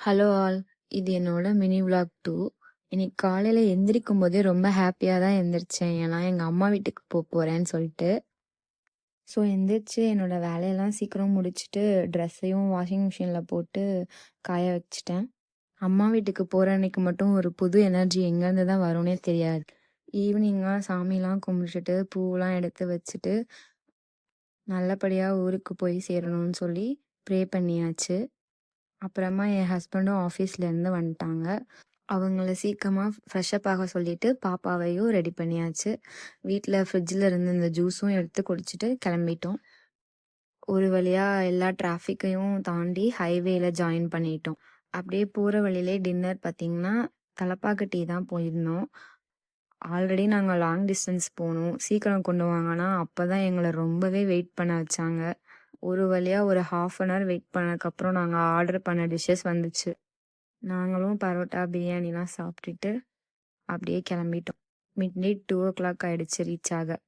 Hello all. இது என்னோட mini vlog 2. இன்னைக்கு காலையில எந்திரிக்கும் போதே ரொம்ப ஹாப்பியா தான் எந்திரிச்சேன். ஏன்னா எங்க அம்மா வீட்டுக்கு போறேன்னு சொல்லிட்டு. ஸோ எந்திரிச்சு என்னோட வேலையெல்லாம் சீக்கிரம் முடிச்சுட்டு ட்ரெஸ்ஸையும் வாஷிங் மிஷினில் போட்டு காய வச்சுட்டேன். அம்மா வீட்டுக்கு போகிற அன்னைக்கு மட்டும் ஒரு புது எனர்ஜி எங்கேருந்து தான் வரும்னே தெரியாது. ஈவினிங்காக சாமிலாம் கும்பிட்டுட்டு பூவெலாம் எடுத்து வச்சுட்டு நல்லபடியாக ஊருக்கு போய் சேரணும்னு சொல்லி ப்ரே பண்ணியாச்சு. அப்புறமா என் ஹஸ்பண்டும் ஆஃபீஸ்லேருந்து வந்துட்டாங்க. அவங்கள சீக்கிரமாக ஃப்ரெஷ்அப் ஆக சொல்லிவிட்டு பாப்பாவையும் ரெடி பண்ணியாச்சு. வீட்டில் ஃப்ரிட்ஜில் இருந்து இந்த ஜூஸும் எடுத்து குடிச்சிட்டு கிளம்பிட்டோம். ஒரு வழியாக எல்லா டிராஃபிக்கையும் தாண்டி ஹைவேல ஜாயின் பண்ணிட்டோம். அப்படியே போகிற வழியிலே டின்னர் பார்த்திங்கன்னா தலப்பாக்கட்டி தான் போயிருந்தோம். ஆல்ரெடி நாங்கள் லாங் டிஸ்டன்ஸ் போகணும், சீக்கிரம் கொண்டு வாங்கன்னா அப்போ தான் எங்களை ரொம்பவே வெயிட் பண்ண வச்சாங்க. ஒரு வழியாக ஒரு 1/2 அன் ஹவர் வெயிட் பண்ணதுக்கப்புறம் நாங்கள் ஆர்டர் பண்ண டிஷ்ஷஸ் வந்துச்சு. நாங்களும் பரோட்டா பிரியாணிலாம் சாப்பிட்டுட்டு அப்படியே கிளம்பிட்டோம். மிட் நைட் 2 o'clock ஆகிடுச்சு ரீச் ஆக.